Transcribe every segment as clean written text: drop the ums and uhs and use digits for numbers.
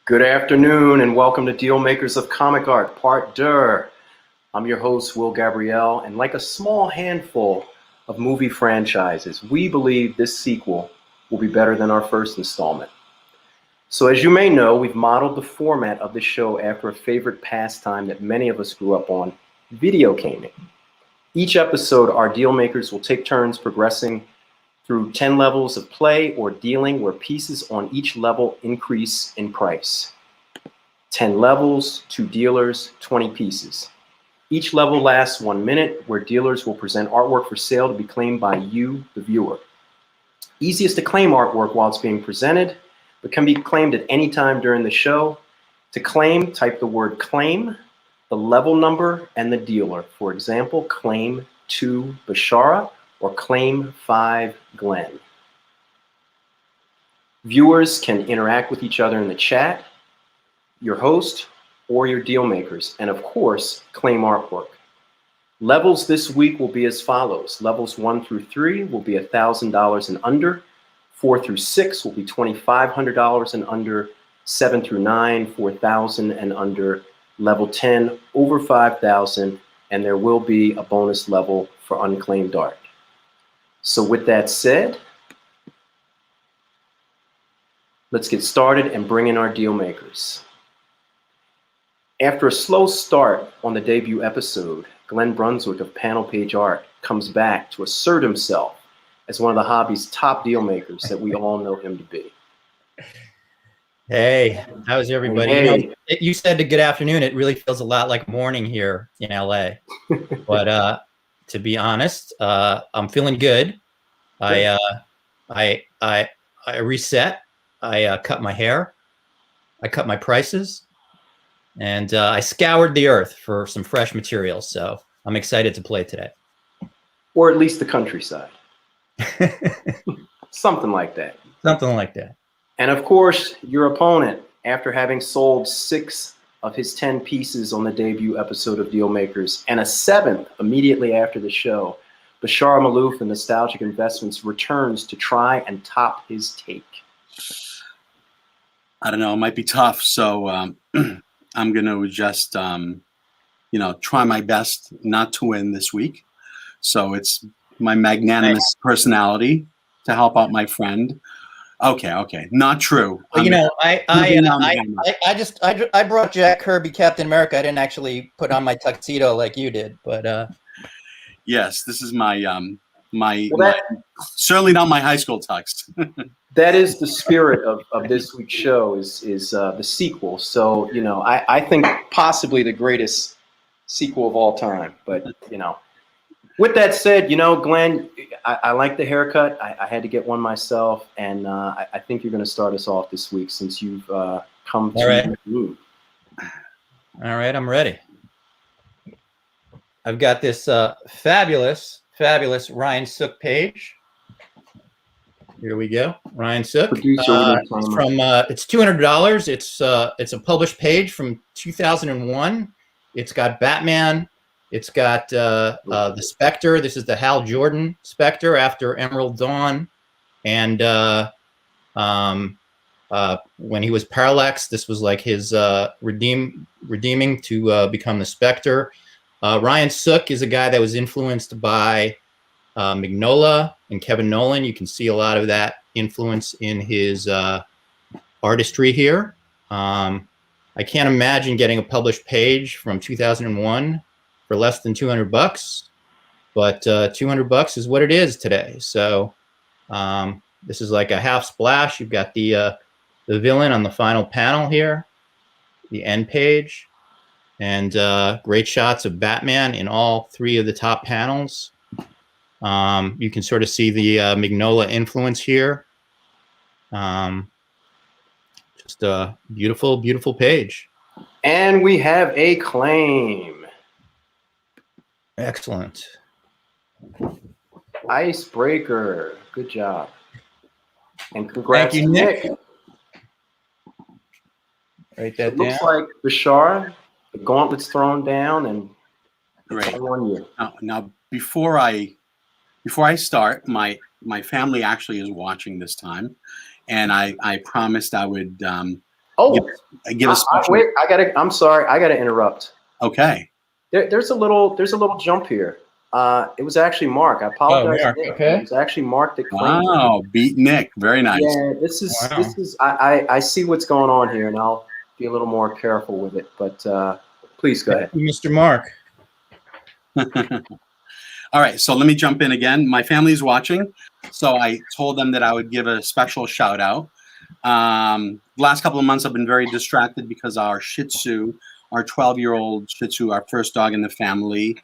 Good afternoon and welcome to Dealmakers of Comic Art, Part Deux. I'm your host, Will Gabrielle, and like a small handful of movie franchises, we believe this sequel will be better than our first installment. So as you may know, we've modeled the format of the show after a favorite pastime that many of us grew up on, video gaming. Each episode, our Dealmakers will take turns progressing through 10 levels of play or dealing where pieces on each level increase in price. 10 levels, 2 dealers, 20 pieces. Each level lasts 1 minute, where dealers will present artwork for sale to be claimed by you, the viewer. Easiest to claim artwork while it's being presented, but can be claimed at any time during the show. To claim, type the word claim, the level number, and the dealer. For example, claim 2 Bashara or claim 5 Glenn. Viewers can interact with each other in the chat, your host, or your deal makers, and of course, claim artwork. Levels this week will be as follows. Levels 1 through 3 will be $1,000 and under. 4 through 6 will be $2,500 and under. 7 through 9, $4,000 and under. Level 10, over $5,000, and there will be a bonus level for unclaimed art. So with that said, let's get started and bring in our deal makers. After a slow start on the debut episode, Glenn Brunswick of Panel Page Art comes back to assert himself as one of the hobby's top deal makers that we all know him to be. Hey, how's everybody? Hey. You know, you said good afternoon. It really feels a lot like morning here in LA. But to be honest, I'm feeling good. I reset. I cut my hair. I cut my prices, and I scoured the earth for some fresh materials. So I'm excited to play today. Or at least the countryside. Something like that. Something like that. And of course, your opponent, after having sold 6 of his 10 pieces on the debut episode of Dealmakers and a 7th immediately after the show, Bashar Malouf and Nostalgic Investments returns to try and top his take. I don't know, it might be tough, so I'm going to just, try my best not to win this week. So it's my magnanimous personality to help out my friend. Okay, not true. Well, I brought Jack Kirby, Captain America. I didn't actually put on my tuxedo like you did, but yes, this is my certainly not my high school tux. That is the spirit of this week's show is the sequel. So I think possibly the greatest sequel of all time. But with that said, Glenn, I like the haircut. I had to get one myself, and I think you're going to start us off this week since you've come to the mood. All right, I'm ready. I've got this fabulous Ryan Sook page. Here we go, Ryan Sook. It's $200. It's a published page from 2001. It's got Batman. It's got the Spectre. This is the Hal Jordan Spectre after Emerald Dawn, and when he was Parallax, this was like his redeeming to become the Spectre. Ryan Sook is a guy that was influenced by Mignola and Kevin Nolan. You can see a lot of that influence in his artistry here. I can't imagine getting a published page from 2001 for less than $200, but $200 is what it is today. So this is like a half splash. You've got the villain on the final panel here, the end page, and great shots of Batman in all 3 of the top panels. You can sort of see the Mignola influence here. Just a beautiful, beautiful page. And we have a claim. Excellent. Icebreaker. Good job. And congrats Thank you, to Nick. Write that down. Looks like Bashar, the gauntlet's thrown down, and Great. it's on you. Now, before I start, my family actually is watching this time, and I promised I would Oh, Give a special. wait! I'm sorry. I gotta interrupt. Okay. There's a little jump here. It was actually Mark. I apologize. Mark, Nick. okay. It was actually Mark that claimed it. Wow, beat Nick. Very nice. Yeah, this is. I see what's going on here, and I'll be a little more careful with it. But please go ahead. Mr. Mark. All right, so let me jump in again. My family's watching, so I told them that I would give a special shout out. Last couple of months, I've been very distracted because our Shih Tzu, our 12-year-old Shih Tzu, our first dog in the family,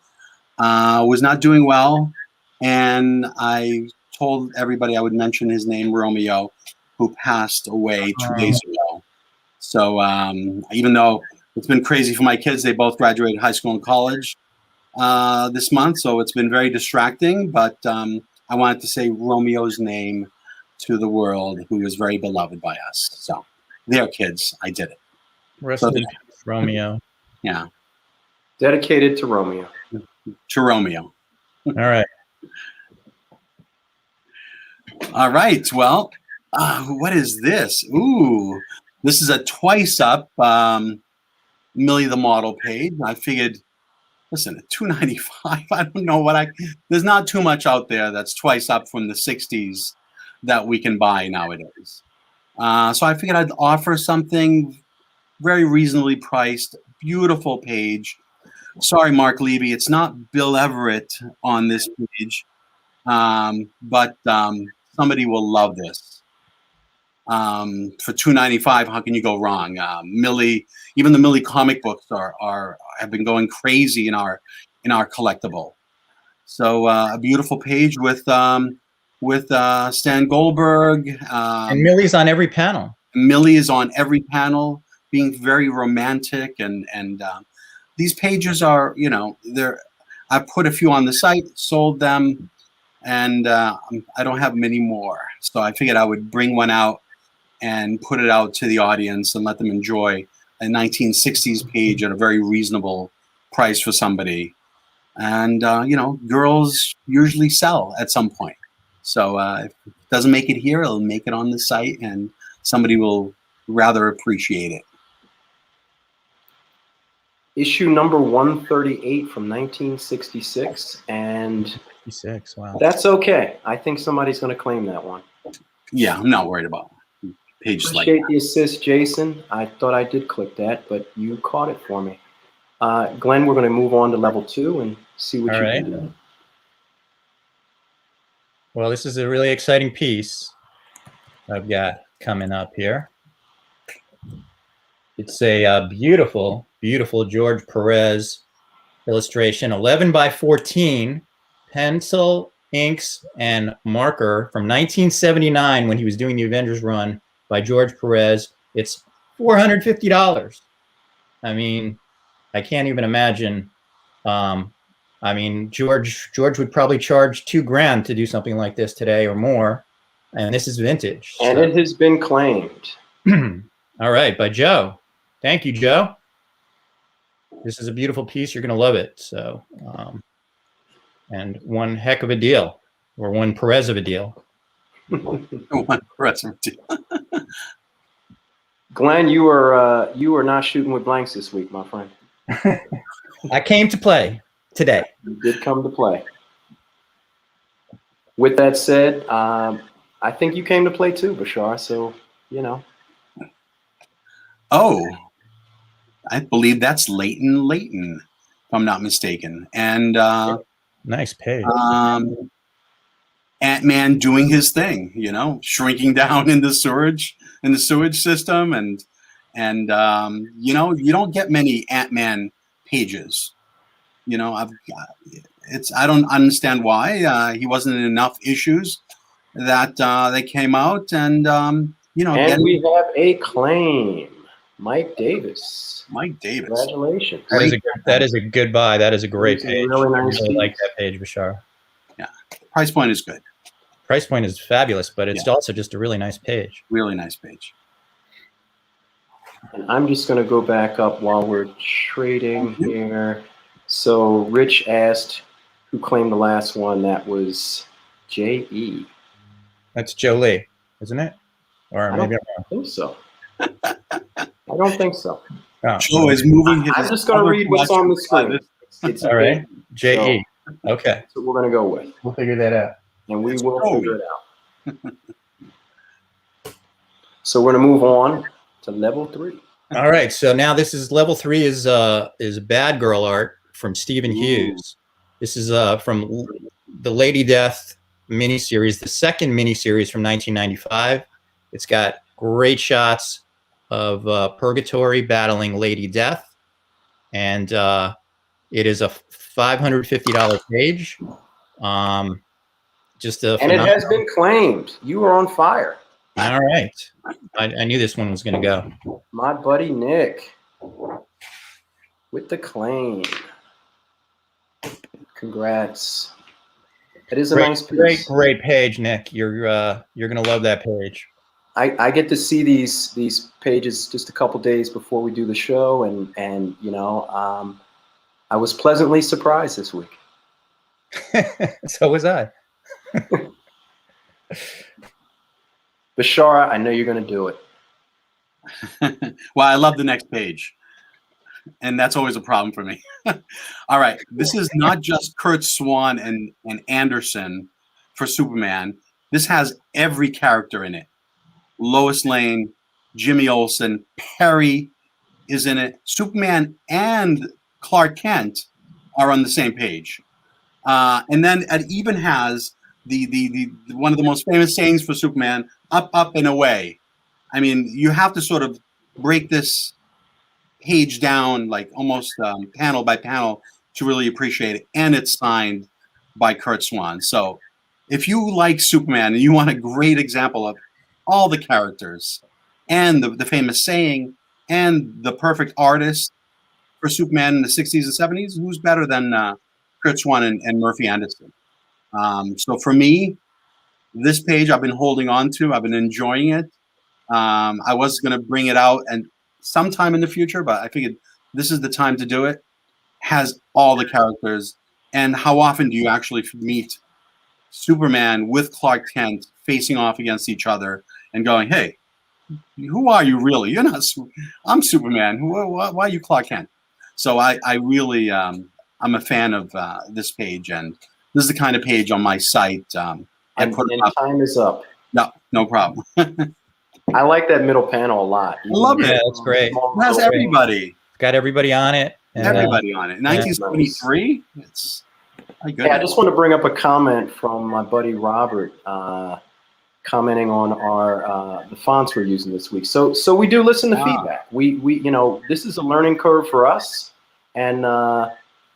was not doing well, and I told everybody I would mention his name, Romeo, who passed away 2 days ago. So even though it's been crazy for my kids, they both graduated high school and college this month, so it's been very distracting, but I wanted to say Romeo's name to the world, who was very beloved by us. So they're kids. I did it. Rest in peace, Romeo. Yeah. Dedicated to Romeo. To Romeo. All right. All right. Well, what is this? Ooh, this is a twice up Millie the Model page. I figured, listen, at $2.95, I don't know there's not too much out there that's twice up from the 60s that we can buy nowadays. So I figured I'd offer something very reasonably priced, beautiful page. Sorry, Mark Levy, it's not Bill Everett on this page, but somebody will love this. For $2.95, how can you go wrong? Millie, even the Millie comic books have been going crazy in our collectible. So a beautiful page with Stan Goldberg. And Millie's on every panel. Millie is on every panel, being very romantic, and these pages are, I put a few on the site, sold them, and I don't have many more. So I figured I would bring one out and put it out to the audience and let them enjoy a 1960s page at a very reasonable price for somebody. And, girls usually sell at some point. So if it doesn't make it here, it'll make it on the site, and somebody will rather appreciate it. Issue number 138 from 1966, and 66, wow. that's okay. I think somebody's going to claim that one. Yeah, I'm not worried about pages like Appreciate that. the assist, Jason. I thought I did click that, but you caught it for me. Glenn, we're going to move on to level 2 and see what you can do. Well, this is a really exciting piece I've got coming up here. It's a beautiful, beautiful George Perez illustration, 11 by 14, pencil, inks, and marker from 1979 when he was doing the Avengers run by George Perez. It's $450. I mean, I can't even imagine. George would probably charge $2,000 to do something like this today or more, and this is vintage. And it has been claimed. All right, by Joe. Thank you, Joe. This is a beautiful piece. You're going to love it. So, and one heck of a deal, or one Perez of a deal. One Perez of a deal. Glenn, you are not shooting with blanks this week, my friend. I came to play today. You did come to play. With that said, I think you came to play too, Bashar. So, Oh, I believe that's Leighton, if I'm not mistaken. And nice page. Ant-Man doing his thing, shrinking down in the sewage system, and you don't get many Ant-Man pages. I don't understand why he wasn't in enough issues that they came out, and and we have a claim. Mike Davis. Congratulations. That is a good buy. That is a great page. Really nice. I really like that page, Bashar. Yeah. Price point is good. Price point is fabulous, but it's also just a really nice page. Really nice page. And I'm just going to go back up while we're trading here. So Rich asked who claimed the last one. That was J.E. That's Joe Lee, isn't it? Or maybe I'm wrong. I think so. I don't think so. Oh, Joe is moving his. I'm just going to read what's on the screen. It's all right. big, JE. so Okay. that's what we're going to go with. We'll figure that out. And we It's will Joey. figure it out. So we're going to move on to level 3. All right. So now this is level 3 is Bad Girl art from Stephen Hughes. This is from the Lady Death miniseries, the second miniseries from 1995. It's got great shots of Purgatory battling Lady Death, and it is a $550 page. Just a And it has been claimed. You are on fire. All right. I knew this one was going to go. My buddy Nick with the claim. Congrats. It is a nice piece. Great page, Nick. You're going to love that page. I get to see these pages just a couple days before we do the show, and you know, I was pleasantly surprised this week. So was I. Bashara, I know you're going to do it. Well, I love the next page, and that's always a problem for me. All right, this is not just Kurt Swan and Anderson for Superman. This has every character in it. Lois Lane, Jimmy Olsen, Perry is in it. Superman and Clark Kent are on the same page. And then it even has the one of the most famous sayings for Superman, up, up, and away. I mean, you have to sort of break this page down like almost panel by panel to really appreciate it. And it's signed by Kurt Swan. So if you like Superman and you want a great example of all the characters and the famous saying and the perfect artist for Superman in the 60s and 70s, who's better than Kurt Swan and Murphy Anderson? So for me, this page I've been holding on to. I've been enjoying it. I was going to bring it out and sometime in the future, but I figured this is the time to do it. Has all the characters. And how often do you actually meet Superman with Clark Kent facing off against each other and going, hey, who are you really? You're not, I'm Superman. Why are you Clark Kent? So I really, I'm a fan of this page, and this is the kind of page on my site. And time is up. No problem. I like that middle panel a lot. I love it. Yeah, that's great. It has everybody. Got everybody on it. And, Everybody on it. 1973. It's my goodness. Yeah, I just want to bring up a comment from my buddy Robert, commenting on our the fonts we're using this week. So we do listen to feedback. We you know, this is a learning curve for us, and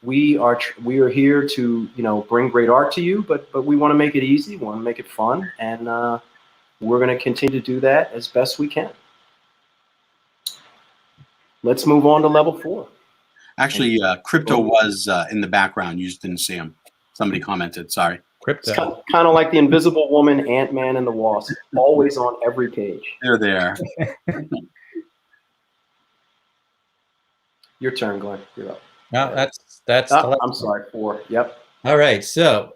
we are here to, you know, bring great art to you, but we want to make it easy, we want to make it fun, and we're going to continue to do that as best we can. Let's move on to level 4. Actually, Crypto was in the background. You just didn't see him. Somebody commented. Sorry. It's kind of like the Invisible Woman, Ant-Man, and the Wasp, always on every page. They're there. Your turn, Glenn. You're up. No, that's. I'm sorry, 4. Yep. All right. So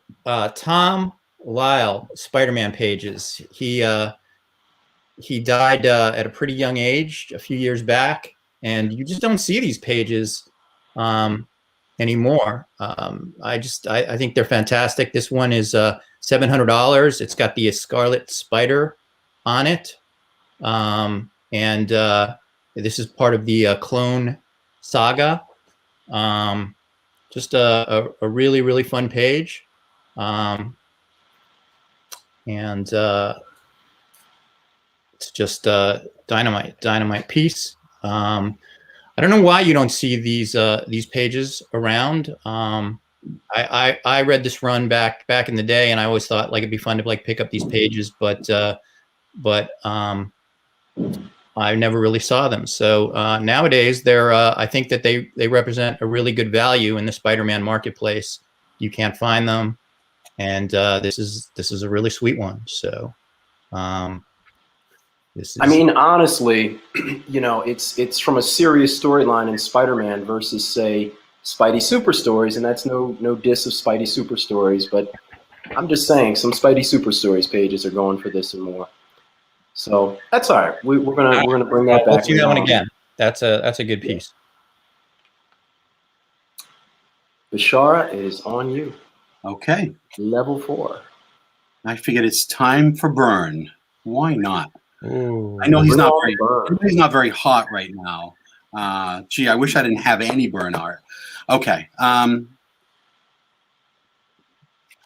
Tom Lyle, Spider-Man pages. He died at a pretty young age a few years back, and you just don't see these pages anymore. I think they're fantastic. This one is $700. It's got the Scarlet Spider on it, and this is part of the Clone Saga. Just a really, really fun page. And it's just a dynamite piece. I don't know why you don't see these pages around. I read this run back in the day, and I always thought like it'd be fun to like pick up these pages, but I never really saw them. So nowadays, they're I think that they represent a really good value in the Spider-Man marketplace. You can't find them, and this is a really sweet one. So this is. I mean, honestly, you know, it's from a serious storyline in Spider-Man versus, say, Spidey Super Stories, and that's no diss of Spidey Super Stories, but I'm just saying some Spidey Super Stories pages are going for this and more. So that's all right. We're gonna bring that We'll back. see that one on. again. That's a good piece. Bashara, it is on you. Okay. Level 4. I figured it's time for burn. Why not? Ooh. I know he's Bring not on burn. he's not very hot right now. Gee, I wish I didn't have any burn art. Okay.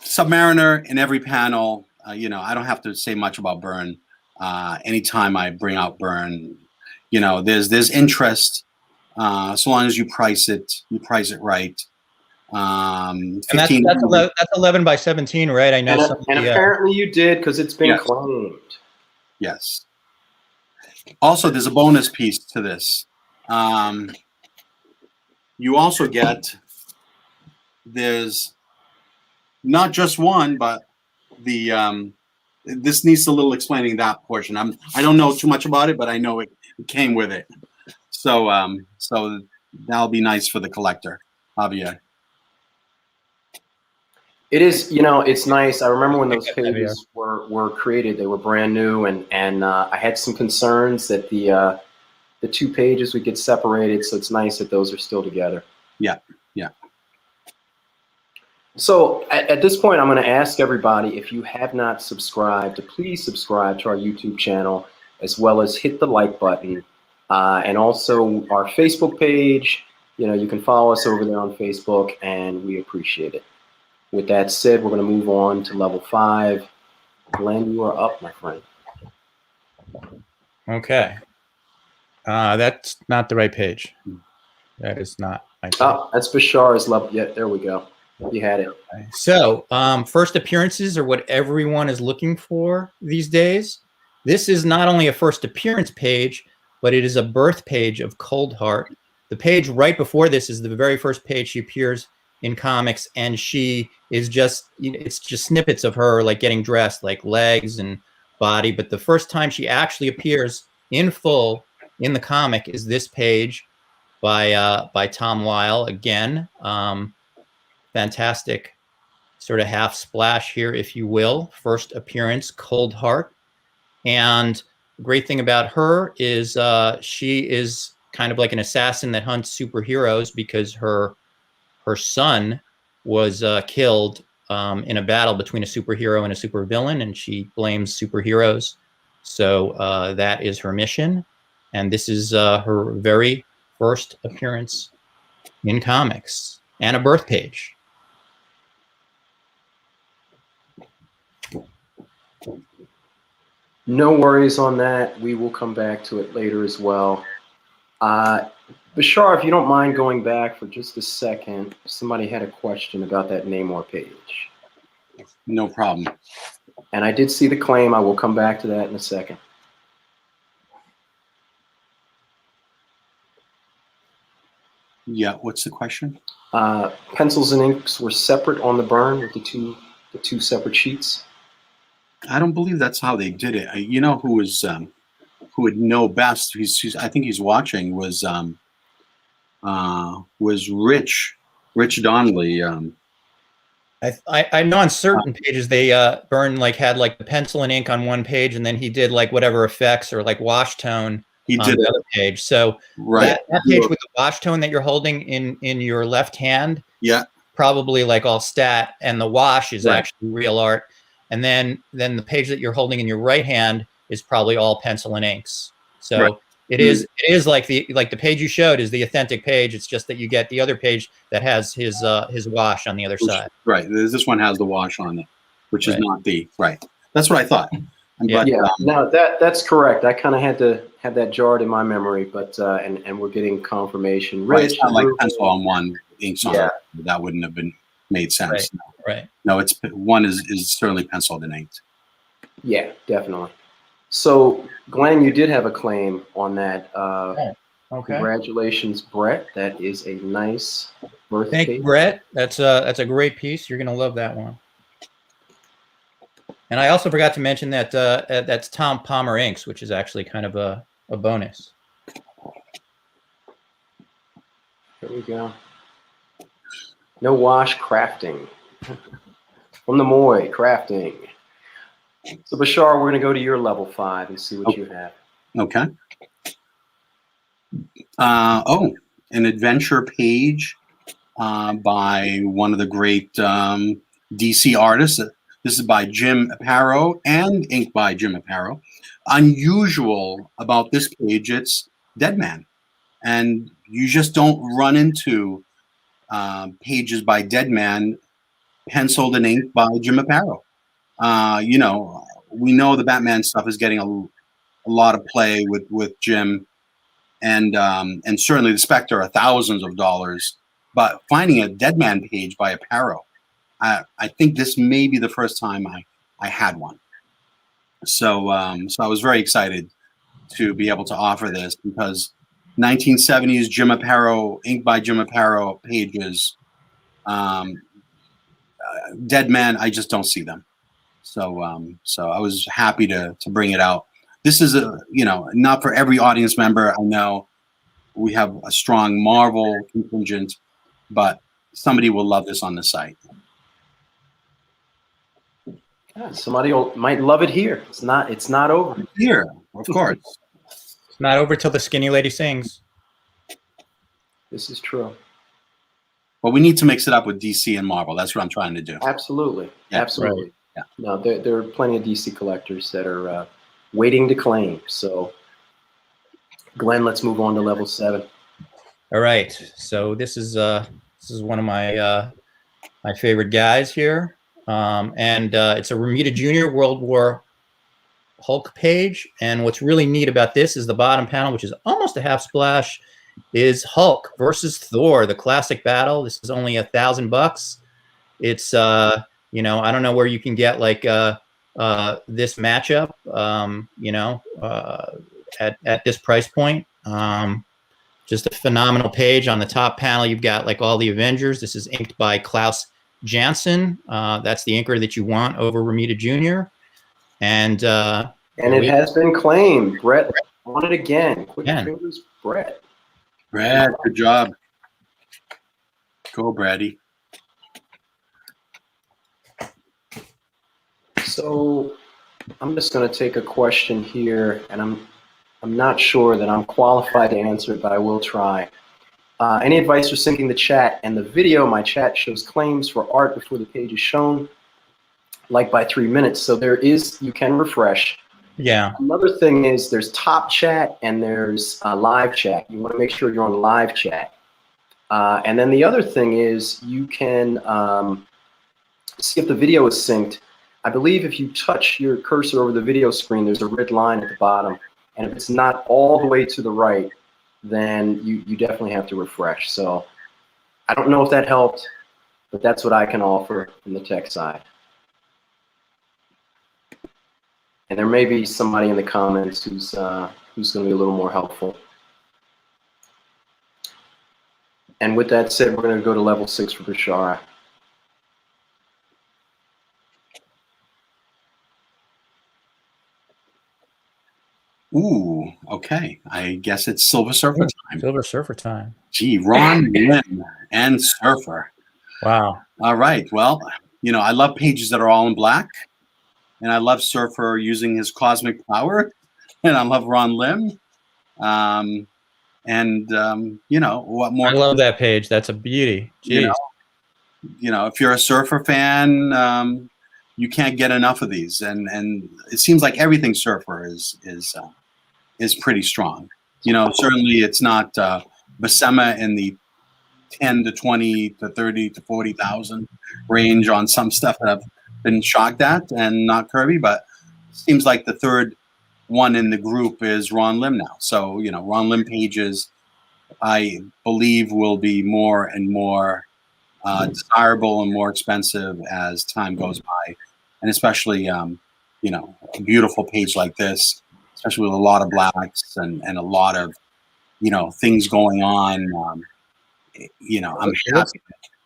Submariner in every panel. You know, I don't have to say much about burn. Anytime I bring out burn, you know, there's interest. So long as you price it right. 15. And that's 11 by 17, right? I know And apparently you did, because it's been claimed. Yes. Also, there's a bonus piece to this. You also get, there's not just one, but the this needs a little explaining, that portion. I don't know too much about it, but I know it came with it. So so that'll be nice for the collector, Javier. It is, you know, it's nice. I remember when those pages were created; they were brand new, and I had some concerns that the 2 pages would get separated. So it's nice that those are still together. Yeah, yeah. So at this point, I'm going to ask everybody, if you have not subscribed, to please subscribe to our YouTube channel, as well as hit the like button, and also our Facebook page. You know, you can follow us over there on Facebook, and we appreciate it. With that said, we're going to move on to level 5. Glenn, you are up, my friend. Okay. That's not the right page. That is not my page. Oh, that's Bashar's level. Yeah, there we go. You had it. Okay. So first appearances are what everyone is looking for these days. This is not only a first appearance page, but it is a birth page of Cold Heart. The page right before this is the very first page she appears in comics, and she is just, you know, it's just snippets of her like getting dressed, like legs and body. But the first time she actually appears in full in the comic is this page by Tom Weil again. Fantastic sort of half splash here, if you will. First appearance, Cold Heart. And the great thing about her is she is kind of like an assassin that hunts superheroes, because her son was killed in a battle between a superhero and a supervillain, and she blames superheroes. So that is her mission. And this is her very first appearance in comics, and a birth page. No worries on that. We will come back to it later as well. Bashar, if you don't mind going back for just a second, somebody had a question about that Namor page. No problem. And I did see the claim. I will come back to that in a second. Yeah, what's the question? Pencils and inks were separate on the burn with the two separate sheets. I don't believe that's how they did it. You know who would know best? I think he's watching. Was Rich Donnelly. I know on certain pages they Byrne like had like the pencil and ink on one page, and then he did like whatever effects or like wash tone on the other page. So right, that page with the wash tone that you're holding in your left hand, yeah, probably like all stat, and the wash is actually real art. And then the page that you're holding in your right hand is probably all pencil and inks. So it is like the page you showed is the authentic page. It's just that you get the other page that has his wash on the other side. Right. This one has the wash on it, which is not the right. That's what I thought. But, no, that's correct. I kind of had to have that jarred in my memory, but and we're getting confirmation. Rich, it's not like pencil on one, inks on it. That wouldn't have been made sense. Right. No, it's one is certainly penciled and inked. Yeah, definitely. So, Glenn, you did have a claim on that. Okay. Congratulations, Brett. That is a nice birthday. Thank you, Brett. That's a great piece. You're gonna love that one. And I also forgot to mention that that's Tom Palmer inks, which is actually kind of a bonus. There we go. No wash crafting. From the Moy, crafting. So Bashar, we're going to go to your level 5 and see what you have. Okay. An adventure page by one of the great DC artists. This is by Jim Aparo and ink by Jim Aparo. Unusual about this page, it's Deadman. And you just don't run into pages by Deadman penciled and inked by Jim Aparo. You know, we know the Batman stuff is getting a lot of play with Jim, and certainly the Spectre are thousands of dollars. But finding a Deadman page by Aparo, I think this may be the first time I had one. So I was very excited to be able to offer this, because 1970s Jim Aparo, inked by Jim Aparo pages, Deadman, I just don't see them. So I was happy to bring it out. This is not for every audience member. I know we have a strong Marvel contingent, but somebody will love this on the site. Yeah, somebody might love it here. It's not over. Here, of course. It's not over till the skinny lady sings. This is true. But we need to mix it up with DC and Marvel. That's what I'm trying to do. Absolutely. Yeah, Absolutely. right. Yeah. No, there are plenty of DC collectors that are waiting to claim. So, Glenn, let's move on to level 7. All right. So this is one of my my favorite guys here, and it's a Romita Jr. World War Hulk page. And what's really neat about this is the bottom panel, which is almost a half splash, is Hulk versus Thor, the classic battle. This is only $1,000. It's you know, I don't know where you can get like this matchup, at this price point. Just a phenomenal page. On the top panel, you've got like all the Avengers. This is inked by Klaus Janson. That's the inker that you want over Romita Jr. And it has been claimed. Brett won it again. Quick fingers, Brett. Brad, good job. Go, Brady. So I'm just going to take a question here, and I'm not sure that I'm qualified to answer it, but I will try. Any advice for syncing the chat and the video? My chat shows claims for art before the page is shown, like by 3 minutes. So you can refresh. Yeah. Another thing is there's top chat and there's live chat. You want to make sure you're on live chat. And then the other thing is you can see if the video is synced. I believe if you touch your cursor over the video screen, there's a red line at the bottom. And if it's not all the way to the right, then you definitely have to refresh. So I don't know if that helped, but that's what I can offer from the tech side. And there may be somebody in the comments who's going to be a little more helpful. And with that said, we're going to go to level 6 for Bashara. Ooh, okay. I guess it's Silver Surfer time. Silver Surfer time. Gee, Ron Lim and Surfer. Wow. All right. Well, I love pages that are all in black. And I love Surfer using his cosmic power. And I love Ron Lim. What more? I love that page. That's a beauty. Jeez. If you're a Surfer fan, you can't get enough of these. And it seems like everything Surfer is pretty strong. Certainly it's not Buscema in the 10 to 20 to 30 to 40,000 range on some stuff that I've been shocked at, and not Kirby, but it seems like the third one in the group is Ron Lim now. So, Ron Lim pages, I believe, will be more and more desirable and more expensive as time goes by. And especially, a beautiful page like this, especially with a lot of blacks and a lot of, things going on. I'm happy.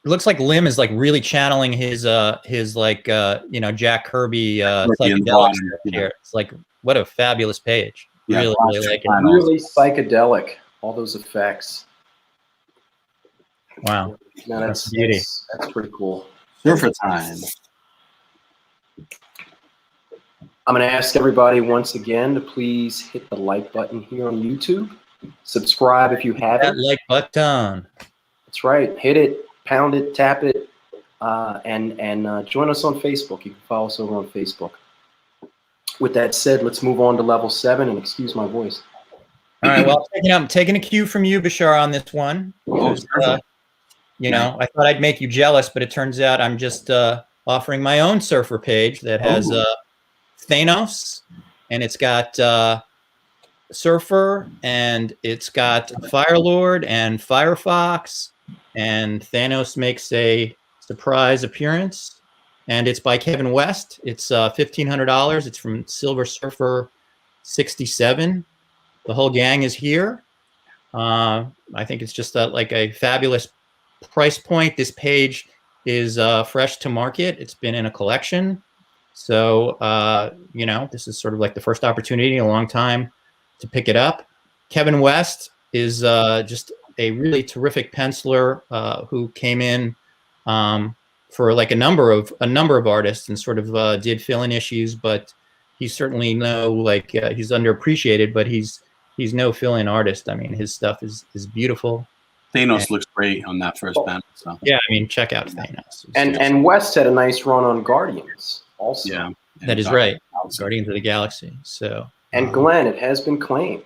It looks like Lim is like really channeling his like Jack Kirby psychedelic stuff here. It's like, what a fabulous page. Yeah, really like it. Really psychedelic, all those effects. Wow. No, that's pretty cool. Surfer time. I'm going to ask everybody once again to please hit the like button here on YouTube. Subscribe if you That haven't. like button. That's right. Hit it, pound it, tap it, and join us on Facebook. You can follow us over on Facebook. With that said, let's move on to level 7, and excuse my voice. All right. Well, I'm taking a cue from you, Bashar, on this one. You know, I thought I'd make you jealous, but it turns out I'm just offering my own surfer page that has Thanos, and it's got Surfer, and it's got Firelord and Firefox, and Thanos makes a surprise appearance, and it's by Kevin West. It's $1,500. It's from Silver Surfer 67. The whole gang is here. I think it's just like a fabulous price point. This page is fresh to market. It's been in a collection. So, you know, this is sort of like the first opportunity in a long time to pick it up. Kevin West is just a really terrific penciler who came in for like a number of artists and sort of did fill-in issues, but he's certainly he's underappreciated, but he's no fill-in artist. I mean, his stuff is beautiful. Thanos looks great on that first panel. So. Yeah, I mean, check out Thanos. And West had a nice run on Guardians also. Yeah, that is right. Guardians of the Galaxy. So. And Glenn, it has been claimed.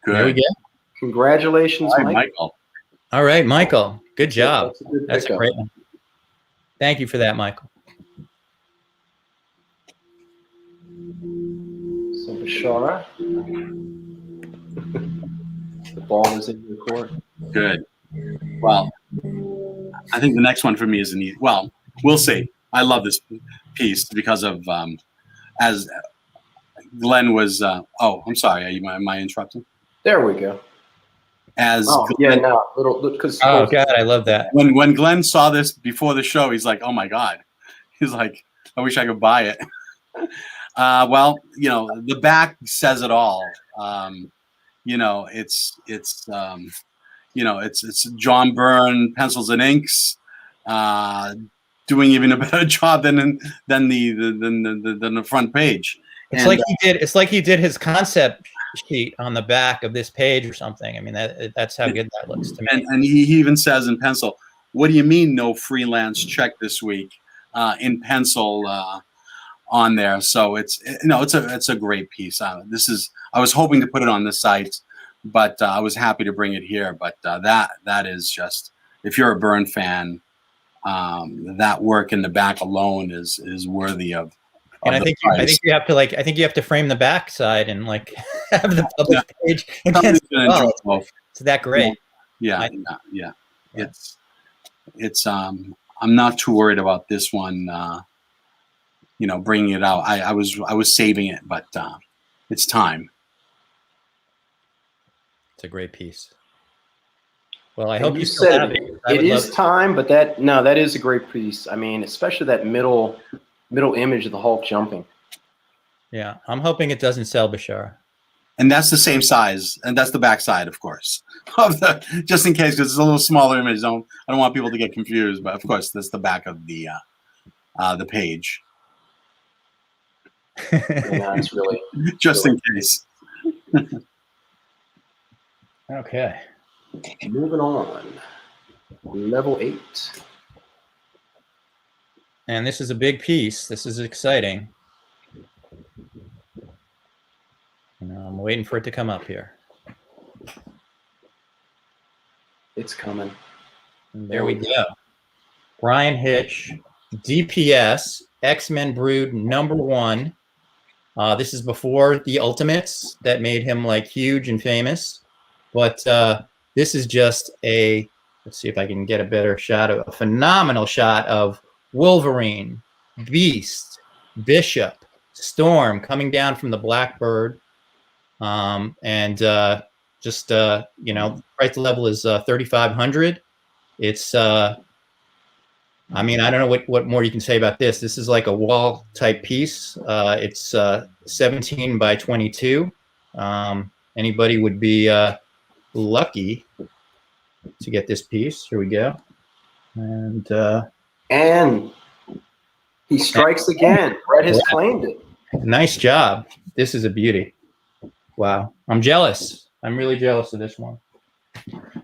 Good. There we go. Congratulations, Michael. All right, Michael. Good job. That's a great one. Thank you for that, Michael. So, Bashara, the ball is in your court. Good. Well, I think the next one for me is well, we'll see. I love this piece because of as Glenn was. Oh, I'm sorry. Am I interrupting? There we go. Glenn, because God, I love that. When Glenn saw this before the show, he's like, "Oh my God!" He's like, "I wish I could buy it." Well, you know, the back says it all. You know, it's John Byrne pencils and inks, doing even a better job than the front page. It's like he did his concept sheet on the back of this page or something. I mean, that's how good that looks to me. And he even says in pencil, "What do you mean no freelance check this week?" In pencil on there. So it's a great piece. I was hoping to put it on the site, but I was happy to bring it here. But that is just, if you're a Byrne fan, that work in the back alone is worthy of. And I think you have to frame the back side and like have the published page. And it's that great. Yeah. It's I'm not too worried about this one. Bringing it out. I was saving it, but it's time. It's a great piece. Well, I hope you said it is time, but that is a great piece. I mean, especially that middle image of the Hulk jumping. Yeah, I'm hoping it doesn't sell, Bashar. And that's the same size, and that's the back side, of course, just in case, because it's a little smaller image. I don't want people to get confused, but of course, that's the back of the page. It's really just in case. Okay. Moving on. Level 8. And this is a big piece. This is exciting. I'm waiting for it to come up here. It's coming. And there we go. Brian Hitch, DPS, X-Men Brood #1. This is before the Ultimates that made him like huge and famous. But this is just let's see if I can get a better shot of a phenomenal shot of Wolverine, Beast, Bishop, Storm coming down from the Blackbird. Price level is 3,500. It's I mean, I don't know what more you can say about this. This is like a wall type piece. It's 17 by 22. Anybody would be lucky to get this piece. Here we go. And he strikes again. Brett has claimed it. Nice job. This is a beauty. Wow. I'm jealous. I'm really jealous of this one.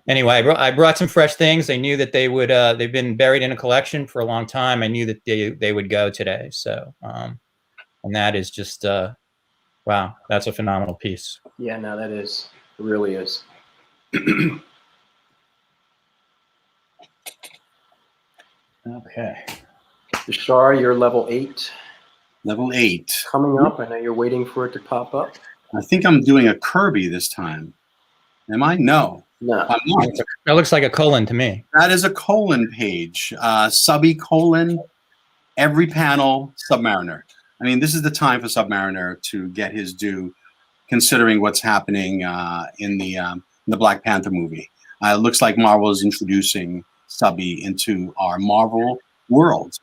Anyway, I brought some fresh things. I knew that they would, they've been buried in a collection for a long time. I knew that they would go today. So, and that is just, wow, that's a phenomenal piece. Yeah, no, that is. It really is. Okay. Bashar, you're level 8. Level 8. Coming up. I know you're waiting for it to pop up. I think I'm doing a Kirby this time. Am I? No. No. I'm not. That looks like a colon to me. That is a colon page. Subby colon, every panel, Submariner. I mean, this is the time for Submariner to get his due, considering what's happening in the Black Panther movie. It looks like Marvel is introducing Subby into our Marvel world.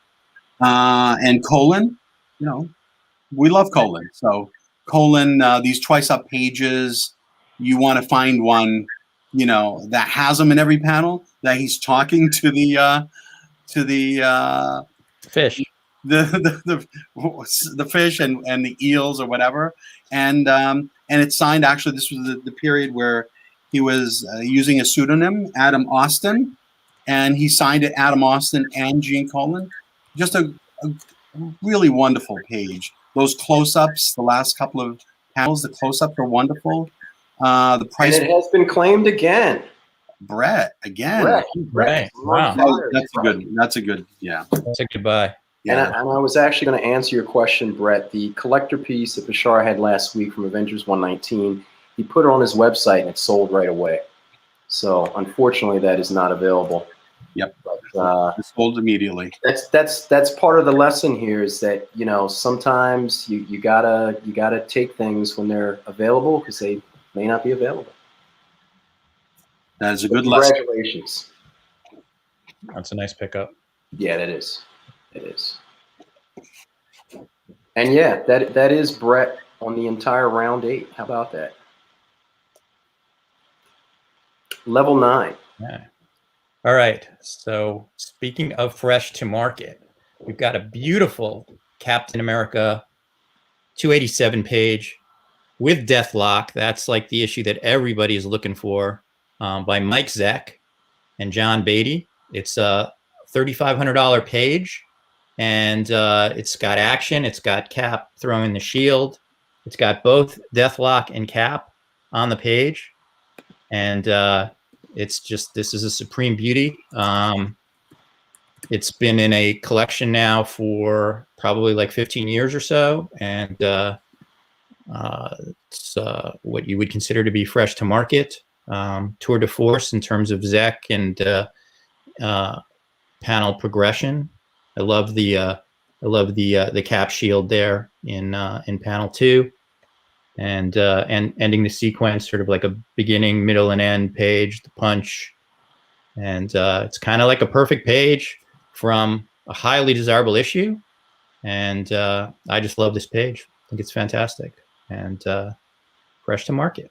And colon, you know, we love colon. So colon, these twice up pages, you want to find one, you know, that has him in every panel, that he's talking to the Fish. the fish and the eels or whatever, and it's signed. Actually, this was the period where he was using a pseudonym, Adam Austin, and he signed it Adam Austin and Gene Colan. Just a really wonderful page. Those close-ups, the last couple of panels, the close-ups are wonderful. The price. And it has been claimed again. Brett again. Right. Wow. That's a good. Yeah. That's a goodbye. Yeah. And I was actually going to answer your question, Brett. The collector piece that Bashar had last week from Avengers 119, he put it on his website and it sold right away. So unfortunately, that is not available. Yep. But, it sold immediately. That's part of the lesson here is that, you know, sometimes you gotta take things when they're available because they may not be available. That is a good lesson. Congratulations. That's a nice pickup. Yeah, that is. It is. And yeah, that is Brett on the entire round 8. How about that? Level 9. Yeah. All right. So speaking of fresh to market, we've got a beautiful Captain America 287 page with Deathlock. That's like the issue that everybody is looking for, by Mike Zeck and John Beatty. It's a $3,500 page, and it's got action. It's got Cap throwing the shield. It's got both Deathlock and Cap on the page, and it's just, this is a supreme beauty. It's been in a collection now for probably like 15 years or so, and it's what you would consider to be fresh to market. Tour de force in terms of Zek and panel progression. I love the Cap shield there in panel 2, and ending the sequence sort of like a beginning, middle, and end page, the punch, and it's kind of like a perfect page from a highly desirable issue, and I just love this page. I think it's fantastic and fresh to market.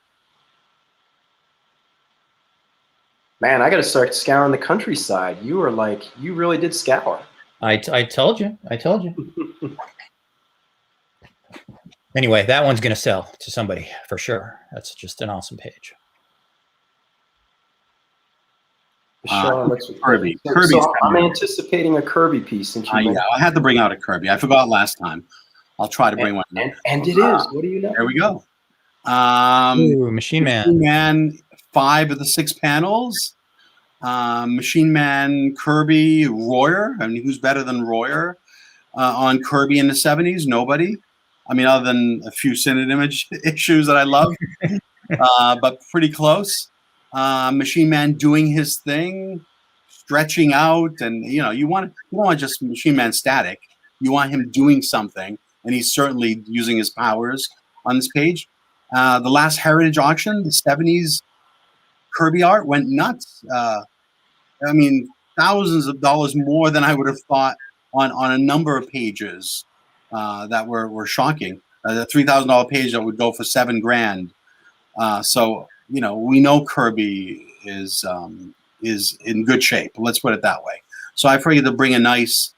Man, I got to start scouring the countryside. You were like, you really did scour. I told you. I told you. Anyway, that one's going to sell to somebody for sure. That's just an awesome page. Kirby. So I'm anticipating a Kirby piece. Since you yeah, I had to bring out a Kirby. I forgot last time. I'll try to bring one. And it is. What do you know? There we go. Ooh, Machine Man. Machine Man, 5 of the 6 panels. Machine Man, Kirby, Royer. I mean, who's better than Royer on Kirby in the 70s? Nobody. I mean, other than a few Synod Image issues that I love, but pretty close. Machine Man doing his thing, stretching out, and you don't want just Machine Man static. You want him doing something, and he's certainly using his powers on this page. The last Heritage auction, the 70s Kirby art went nuts. I mean, thousands of dollars more than I would have thought on a number of pages that were shocking. The $3,000 page that would go for $7,000. So we know Kirby is in good shape. Let's put it that way. So I figured to bring a nice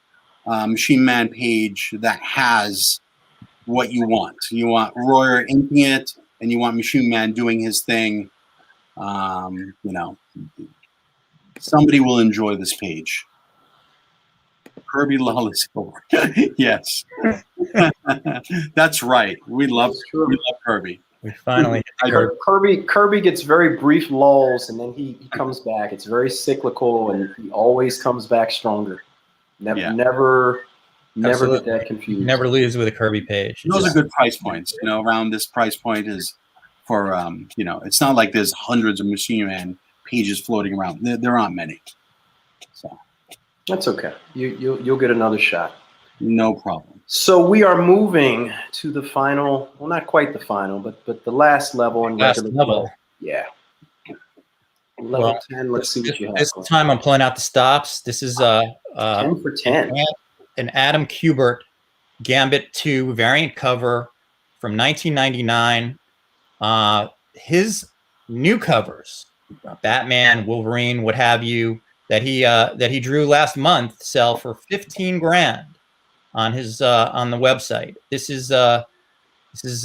Machine Man page that has what you want. You want Royer inking it, and you want Machine Man doing his thing. You know, somebody will enjoy this page. Kirby Lawless. Yes. That's right. We love Kirby. We finally hit Kirby gets very brief lulls, and then he comes back. It's very cyclical, and he always comes back stronger. Never get that confused. Never lose with a Kirby page. Those are good price points. You know, around this price point is for you know, it's not like there's hundreds of Machine Man pages floating around. There aren't many. So that's okay. You'll get another shot. No problem. So we are moving to the final. Well, not quite the final, but the last level in last level. Yeah. Level 10. Let's see what you have. This time I'm pulling out the stops. This is 10 for 10. An Adam Kubert Gambit 2 variant cover from 1999. His new covers, Batman, Wolverine, what have you, that he drew last month, sell for 15 grand on his on the website. This is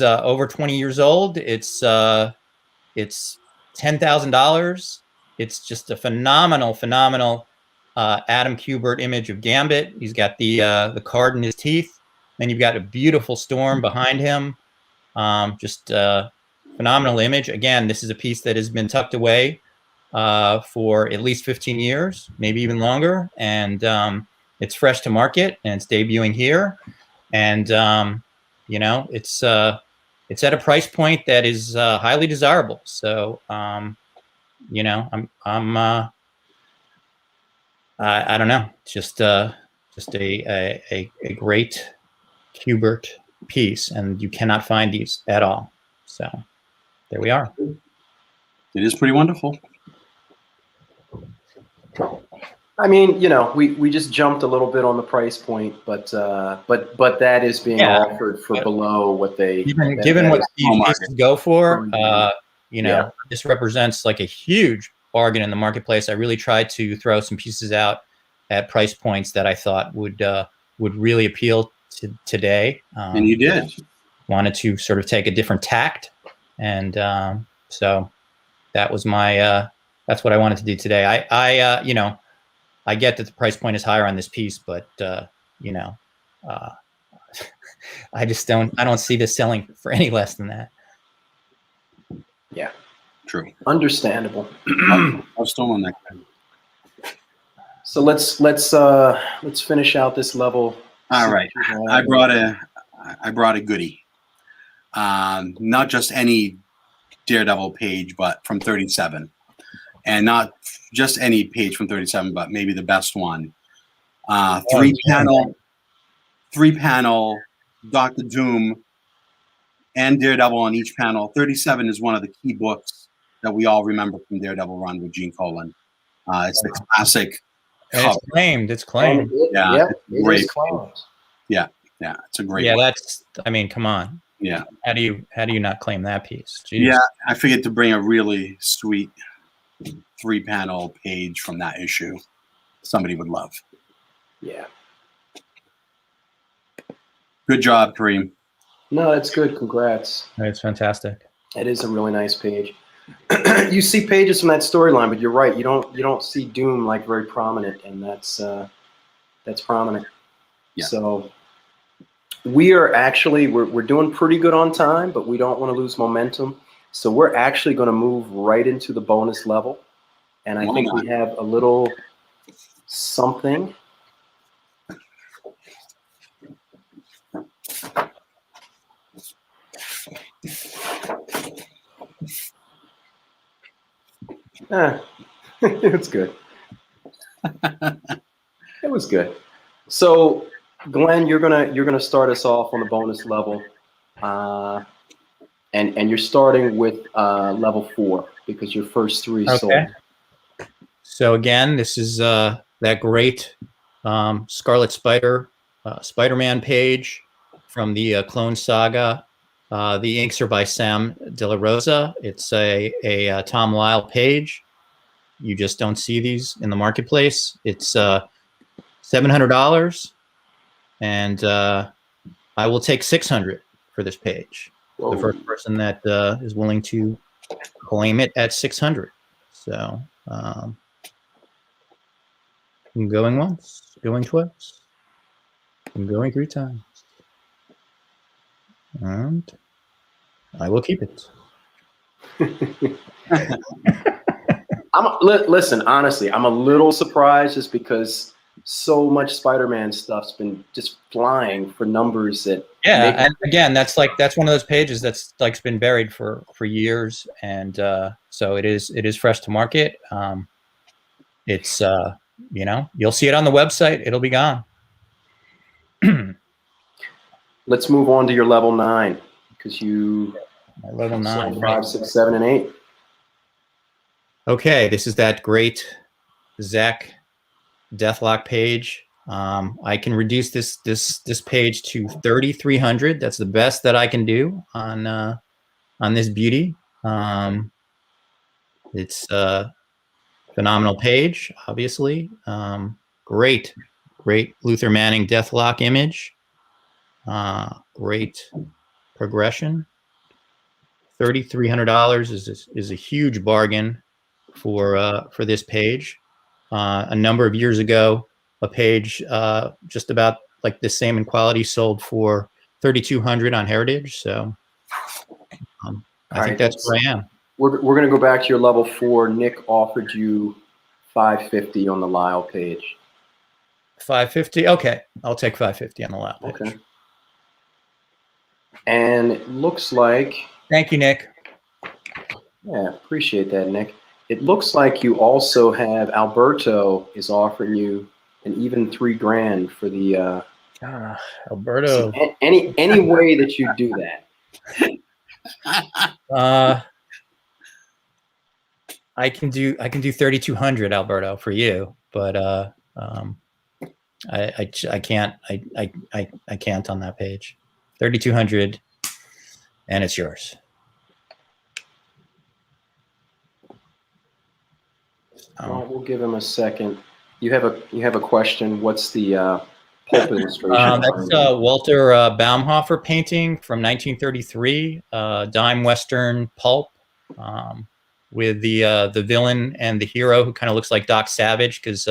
over 20 years old. It's $10,000. It's just a phenomenal Adam Kubert image of Gambit. He's got the card in his teeth. Then you've got a beautiful Storm behind him. Just a phenomenal image. Again, this is a piece that has been tucked away for at least 15 years, maybe even longer. And it's fresh to market, and it's debuting here. And you know, it's at a price point that is highly desirable. So you know, I don't know, just a great Kubert piece, and you cannot find these at all. So there we are. It is pretty wonderful. I mean, you know, we just jumped a little bit on the price point, but that is being offered for below what they given what these pieces go for. You know, this represents like a huge bargain in the marketplace. I really tried to throw some pieces out at price points that I thought would really appeal to today. And you did. Wanted to sort of take a different tact, and so that was my that's what I wanted to do today. I you know, I get that the price point is higher on this piece, but you know, I don't see this selling for any less than that. Yeah, true. Understandable. I'm still on that. So let's finish out this level. All right. I brought a goodie. Not just any Daredevil page, but from 37. And not just any page from 37, but maybe the best one. Three panel Dr. Doom and Daredevil on each panel. 37 is one of the key books that we all remember from Daredevil run with Gene Colan. It's the classic. It's claimed. Yeah, it's great. claimed. Yeah, it's a great. Yeah, one. that's. I mean, come on. Yeah. How do you not claim that piece? Jeez. Yeah, I figured to bring a really sweet 3-panel page from that issue. Somebody would love. Yeah. Good job, Kareem. No, that's good. Congrats. It's fantastic. It is a really nice page. You see pages from that storyline, but you're right. You don't see Doom like very prominent, and that's prominent. Yeah. So we are actually we're doing pretty good on time, but we don't want to lose momentum. So we're actually going to move right into the bonus level, and I think we have a little something. It's good. It was good. So, Glenn, you're gonna start us off on the bonus level, and you're starting with level 4 because your first 3 sold. So again, this is that great Scarlet Spider-Man page from the Clone Saga. The inks are by Sam De La Rosa. It's a Tom Lyle page. You just don't see these in the marketplace. It's $700, and I will take $600 for this page. Whoa. The first person that is willing to claim it at 600. So I'm going once, going twice, I'm going 3 times, and I will keep it. Listen, honestly, I'm a little surprised just because so much Spider-Man stuff's been just flying for numbers that. Yeah, and again, that's one of those pages that's like been buried for years, and so it is fresh to market. It's you'll see it on the website. It'll be gone. Let's move on to your level 9 because you. My level 9, 5, right. 6, 7, and 8. Okay, this is that great Zach Deathlock page. I can reduce this page to 3,300. That's the best that I can do on this beauty. It's a phenomenal page, obviously. Great Luther Manning Deathlock image. Great progression. $3,300 is a huge bargain for this page. A number of years ago, a page just about like the same in quality sold for $3,200 on Heritage. So I think that's where I am. We're going to go back to your level 4. Nick offered you $550 on the Lyle page. $550. Okay, I'll take $550 on the Lyle page. Okay. And it looks like. Thank you, Nick. Yeah, appreciate that, Nick. It looks like you also have Alberto is offering you an even $3,000 for the. Alberto. Any way that you do that. I can do 3,200, Alberto, for you, but I can't on that page. 3,200, and it's yours. Well, we'll give him a second. You have a question. What's the pulp illustration? That's Walter Baumhofer painting from 1933, dime Western pulp, with the villain and the hero who kind of looks like Doc Savage, because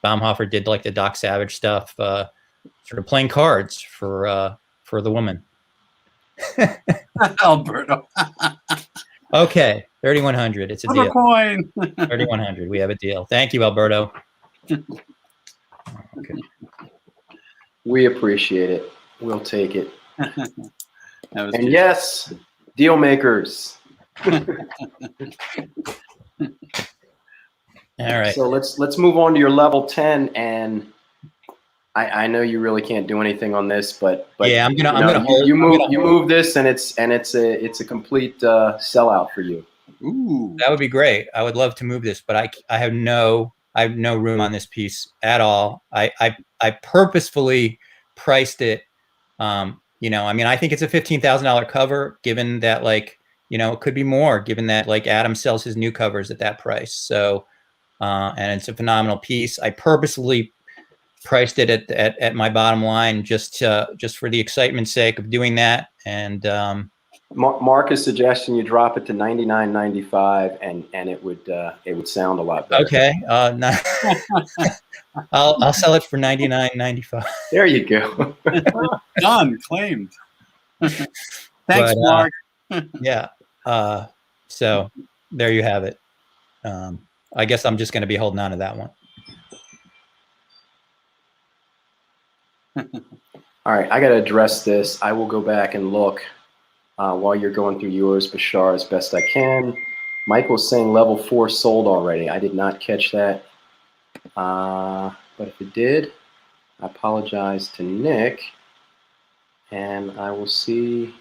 Baumhofer did like the Doc Savage stuff, sort of playing cards for the woman. Alberto. Okay, 3,100. It's a deal. Coin. 3,100. We have a deal. Thank you, Alberto. Okay. We appreciate it. We'll take it. And cute. Yes, Dealmakers. All right. So let's move on to your level 10, and I know you really can't do anything on this, but yeah, I'm gonna move this, and it's a complete sellout for you. Ooh, that would be great. I would love to move this, but I have no room on this piece at all. I purposefully priced it. I think it's a $15,000 cover, given that it could be more, given that Adam sells his new covers at that price. So, and it's a phenomenal piece. I purposely priced it at my bottom line just for the excitement's sake of doing that. And Marcus' suggestion you drop it to $99.95, and it would sound a lot better. Okay, I'll sell it for $99.95. There you go. Done, claimed. Thanks, Mark. Yeah. So there you have it. I guess I'm just going to be holding on to that one. All right, I got to address this. I will go back and look while you're going through yours, Bashar, as best I can. Michael's saying level 4 sold already. I did not catch that. But if it did, I apologize to Nick. And I will see.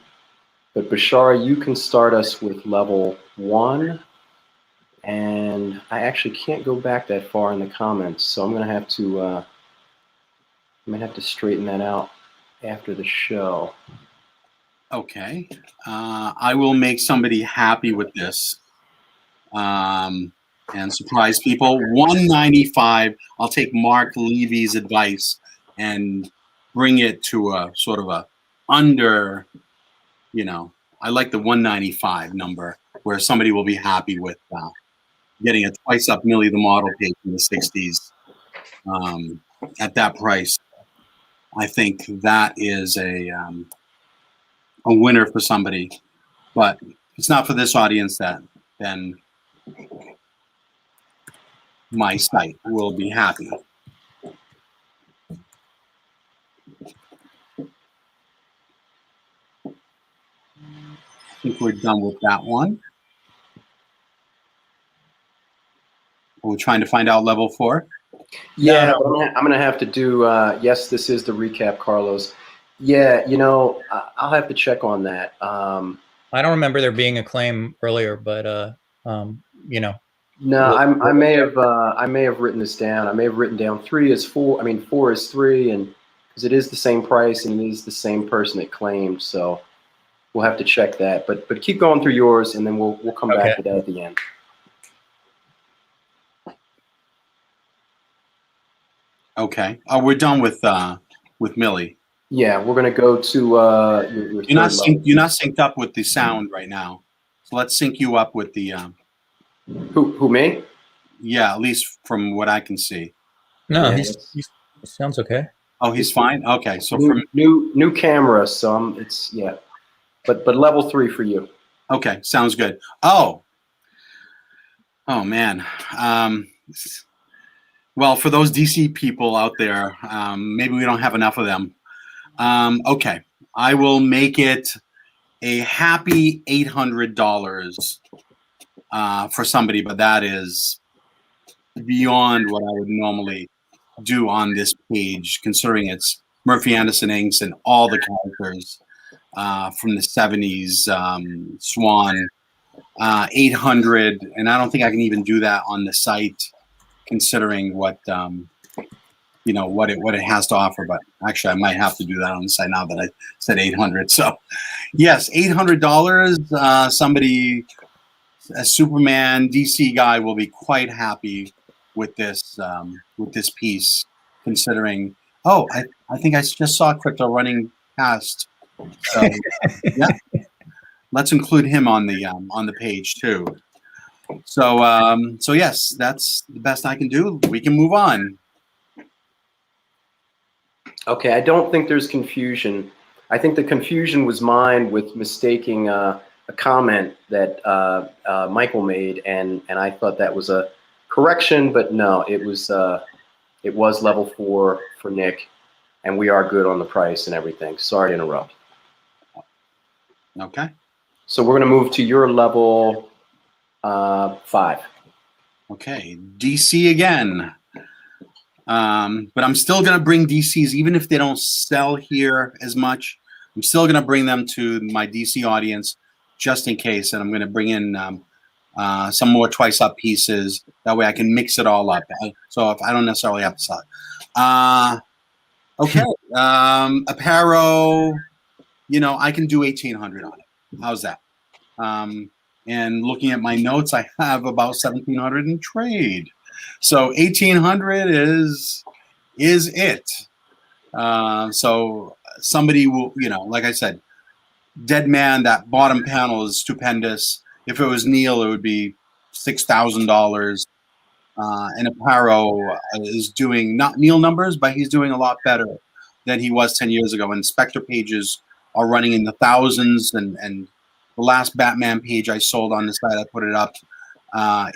But Bashar, you can start us with level 1. And I actually can't go back that far in the comments, so I'm going to have to straighten that out after the show. Okay. I will make somebody happy with this and surprise people. $195. I'll take Mark Levy's advice and bring it to a sort of a under I like the 195 number where somebody will be happy with getting a twice up Millie the Model page in the 60s at that price. I think that is a winner for somebody. But if it's not for this audience, then my site will be happy. I think we're done with that one. We're trying to find out level 4. Yeah, but I'm gonna have to do. Yes, this is the recap, Carlos. Yeah, I'll have to check on that. I don't remember there being a claim earlier, but No, I may have written this down. I may have written down 3 is 4. I mean, 4 is 3, and because it is the same price and it is the same person that claimed, so we'll have to check that. But keep going through yours, and then we'll come back to that at the end. Okay. Oh, we're done with Millie. Yeah, we're gonna go to your You're not third level. you're not synced up with the sound right now. So let's sync you up with the Who me? yeah, at least from what I can see. No, Yeah, he sounds okay. Oh, he's fine. Okay, so new camera, so it's yeah, but level 3 for you. okay, sounds good. Oh man. Well, for those DC people out there, maybe we don't have enough of them. Okay, I will make it a happy $800 for somebody, but that is beyond what I would normally do on this page, considering it's Murphy Anderson inks and all the characters from the 70s, Swan, 800, and I don't think I can even do that on the site, considering what what it has to offer. But actually, I might have to do that on the site now that I said 800. So, yes, $800. Somebody, a Superman DC guy, will be quite happy with this piece, considering. Oh, I think I just saw Crypto running past. So, yeah, let's include him on the page too. So yes, that's the best I can do. We can move on. Okay, I don't think there's confusion. I think the confusion was mine with mistaking a comment that Michael made, and I thought that was a correction, but no, it was level 4 for Nick, and we are good on the price and everything. Sorry to interrupt. Okay. So we're going to move to your level 5. Okay, DC again. But I'm still going to bring DCs, even if they don't sell here as much. I'm still going to bring them to my DC audience just in case. And I'm going to bring in some more twice up pieces. That way I can mix it all up. So if I don't necessarily have to sell it. Okay. Apparel, I can do 1,800 on it. How's that? And looking at my notes, I have about 1,700 in trade. So 1,800 is it. So somebody will, like I said, Dead Man, that bottom panel is stupendous. If it was Neil, it would be $6,000. And Aparo is doing not Neil numbers, but he's doing a lot better than he was 10 years ago. And Spectre pages are running in the thousands. And the last Batman page I sold on the site, I put it up.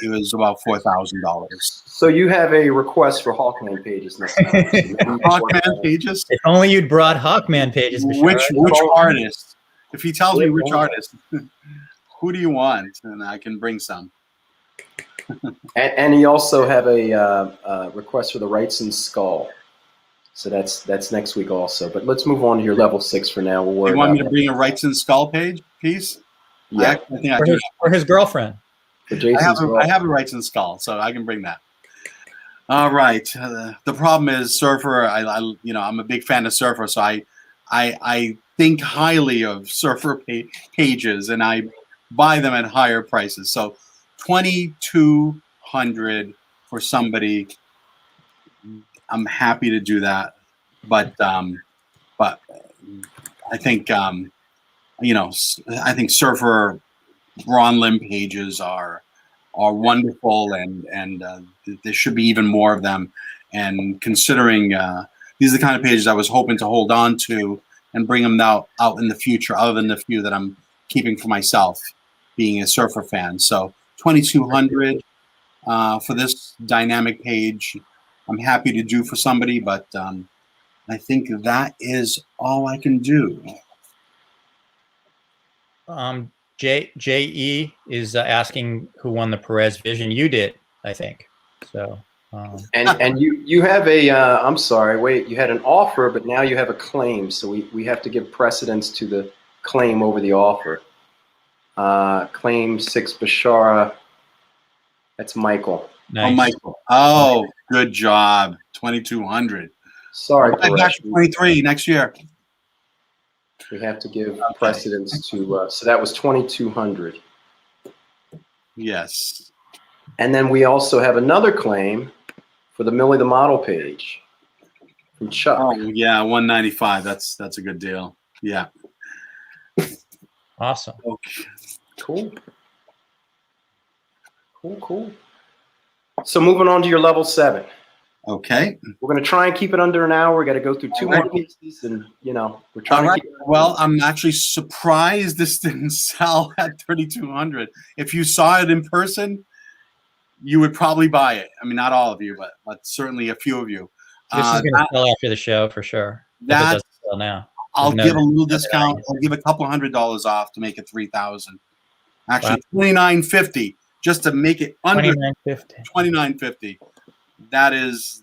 It was about $4,000. So you have a request for Hawkman pages next time. Hawkman pages? If only you'd brought Hawkman pages. Which artist? If he tells me which artist, who do you want? And I can bring some. And he also have a request for the Wrightson skull. So that's next week also. But let's move on to your level 6 for now. We'll worry you want about me to bring a Wrightson skull piece? Yeah. I think I do. For his girlfriend. I have a Wrightson skull, so I can bring that. All right. The problem is Surfer. I'm a big fan of Surfer, so I think highly of Surfer pages, and I buy them at higher prices. So 2,200 for somebody. I'm happy to do that, but I think I think surfer Braun Limb pages are wonderful, and there should be even more of them. And considering these are the kind of pages I was hoping to hold on to and bring them out in the future, other than the few that I'm keeping for myself, being a surfer fan. So 2,200 for this dynamic page, I'm happy to do for somebody, but I think that is all I can do. JE is asking who won the Perez Vision. You did, I think. So. And you have a I'm sorry, wait, you had an offer, but now you have a claim, so we have to give precedence to the claim over the offer. Claim 6 Bashara. That's Michael. Nice. Oh, Michael. Oh, good job. 2,200. Sorry, I'm back to 23 next year. We have to give precedence to so that was 2,200. Yes. And then we also have another claim for the Millie the Model page from Chuck. Oh, yeah, 195. That's a good deal. Yeah. Awesome. Okay. Cool. Cool. So moving on to your level 7. Okay. We're going to try and keep it under an hour. We got to go through 2 more pieces, and we're trying to keep it. Well, I'm actually surprised this didn't sell at 3,200. If you saw it in person, you would probably buy it. I mean, not all of you, but certainly a few of you. This is going to sell after the show for sure. That if it doesn't sell now. I'll give a little discount. I'll give a couple $100 off to make it 3,000. Actually, $2,950 just to make it under $2,950. That is,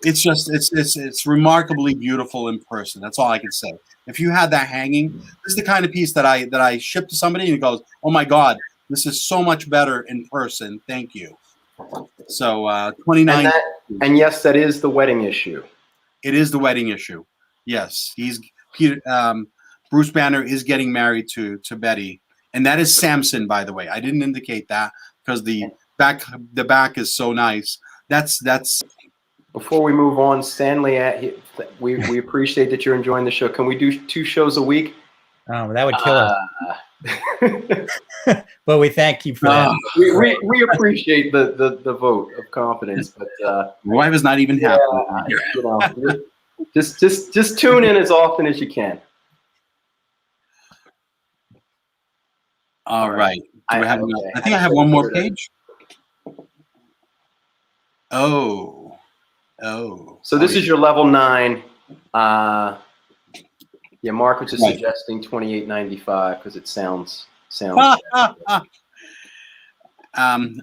it's remarkably beautiful in person. That's all I can say. If you had that hanging, this is the kind of piece that I ship to somebody and he goes, "Oh my God, this is so much better in person. Thank you." So 29. And yes, that is the wedding issue. It is the wedding issue. Yes, Bruce Banner is getting married to Betty, and that is Samson, by the way. I didn't indicate that because the back is so nice. That's. Before we move on, Stanley, we appreciate that you're enjoying the show. Can we do 2 shows a week? Oh, that would kill us. But we thank you for that. We appreciate the vote of confidence, but my wife is not even happy. Just tune in as often as you can. All right. I think I have one more page. Oh. So this is your level 9. Yeah, Mark was just suggesting 28.95 because it sounds.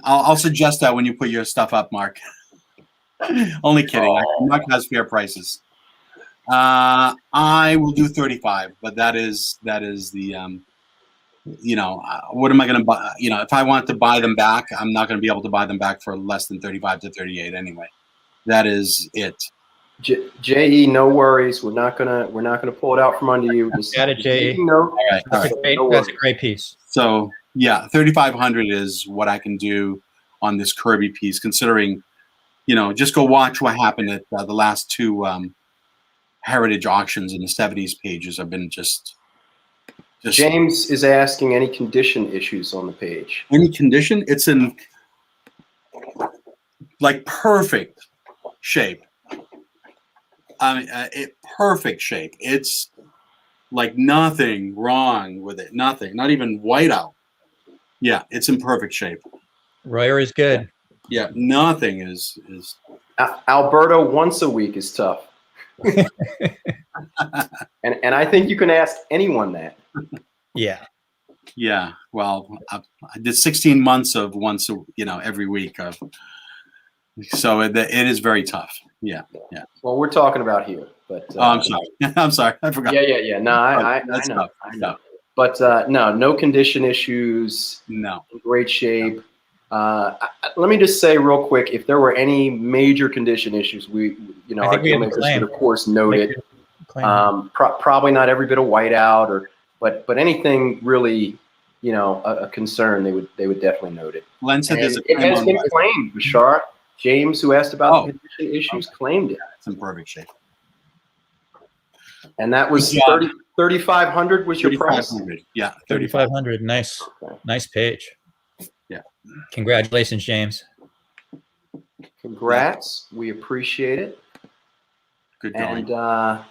I'll suggest that when you put your stuff up, Mark. Only kidding. Mark has fair prices. I will do 35, but that is the what am I going to buy? If I want to buy them back, I'm not going to be able to buy them back for less than 35 to 38 anyway. That is it. JE, no worries. We're not gonna pull it out from under you. Got it, JE. All right. That's a great piece. So yeah, 3,500 is what I can do on this Kirby piece. Considering, just go watch what happened at the last 2 heritage auctions in the 70s pages. Have been just. James is asking any condition issues on the page. Any condition? It's in like perfect shape. Perfect shape. It's like nothing wrong with it. Nothing. Not even white out. Yeah, it's in perfect shape. Royer is good. Yeah, nothing is. Alberto once a week is tough. and I think you can ask anyone that. Yeah. Yeah. Well, I did 16 months of once every week. So it is very tough. Yeah. Well, we're talking about here, but I'm sorry. I'm sorry. I forgot. Yeah. No, I know. But no condition issues. No. In great shape. Let me just say real quick, if there were any major condition issues, our Dealmakers would of course note it. Probably not every bit of whiteout but anything really, a concern, they would definitely note it. Len said there's a it has been claimed, Bashar. James, who asked about the condition issues, claimed it. It's in perfect shape. And that was Good job. 3,500 was your price? 3,500. Yeah, 3,500. Nice. Okay. Nice page. Yeah. Congratulations, James. Congrats. We appreciate it. Good going. And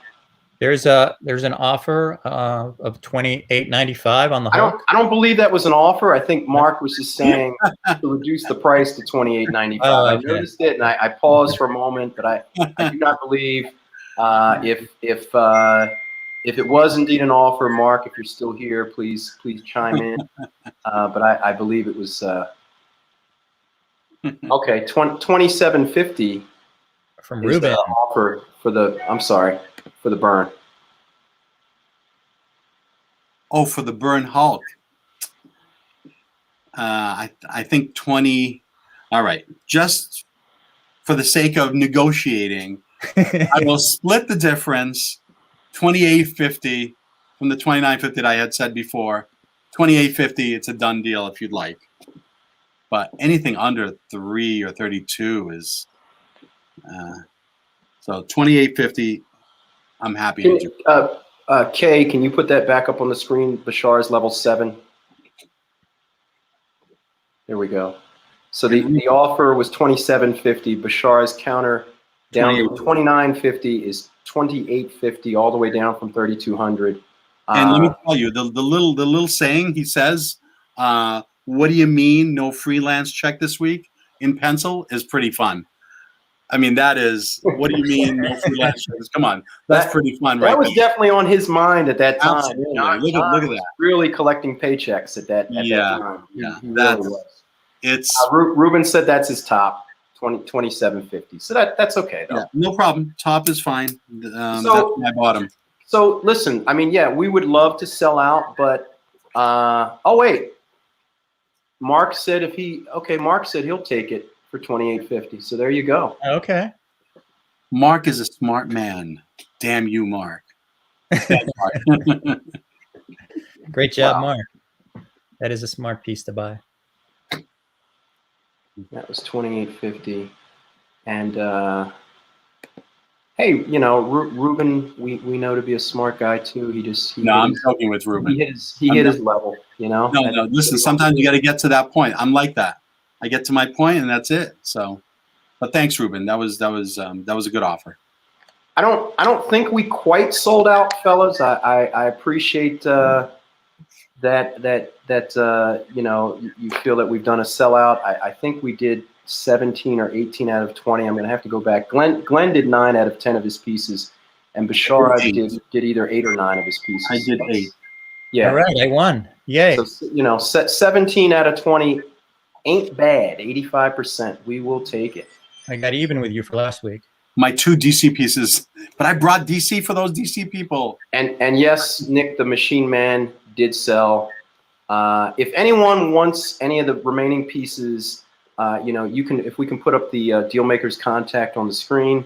There's an offer of $28.95 on the hook. I don't believe that was an offer. I think Mark was just saying to reduce the price to $28.95. Oh, I okay. noticed it and I paused for a moment, but I do not believe if it was indeed an offer, Mark, if you're still here, please chime in. But I believe it was okay. 2750 From is Ruben. the offer for the burn. Oh, for the burn Hulk. I think 20. All right. Just for the sake of negotiating, I will split the difference. 28.50 from the 29.50 that I had said before. 28.50. It's a done deal if you'd like. But anything under 3 or 32 is so 28.50. I'm happy to do. Kay, can you put that back up on the screen? Bashar's level 7. There we go. So the offer was 27.50. Bashar's counter down from 29.50 is 28.50, all the way down from 3,200. And let me tell you, the little saying he says, "What do you mean no freelance check this week?" in pencil is pretty fun. I mean, that is, what do you mean no freelance checks? Come on, that's pretty fun, right? That was definitely on his mind at that time. Absolutely. John Look at that. Really collecting paychecks at that time. Yeah, He really was. It's Ruben said that's his top, 27.50. So that's okay though. yeah, no problem. Top is fine. So- That's my bottom. So listen, I mean, yeah, we would love to sell out, but oh wait, Mark said Mark said he'll take it for 28.50. So there you go. Okay. Mark is a smart man. Damn you, Mark. Great job, Wow. Mark. That is a smart piece to buy. That was 28.50, and hey, you know, Ruben, we know to be a smart guy too. I'm joking with Ruben. He hit his level, you know. No. Listen, sometimes you got to get to that point. I'm like that. I get to my point, and that's it. So, but thanks, Ruben. That was a good offer. I don't think we quite sold out, fellas. I appreciate that you know, you feel that we've done a sellout. I think we did 17 or 18 out of 20. I'm going to have to go back. Glenn did 9 out of 10 of his pieces, and Bashar did either 8 or 9 of his pieces. I did 8. Yeah. All right, I won. Yay. So, you know, 17 out of 20 ain't bad. 85%. We will take it. I got even with you for last week. My 2 DC pieces, but I brought DC for those DC people. And yes, Nick the Machine Man did sell. If anyone wants any of the remaining pieces, you know, you can, if we can put up the Dealmakers contact on the screen,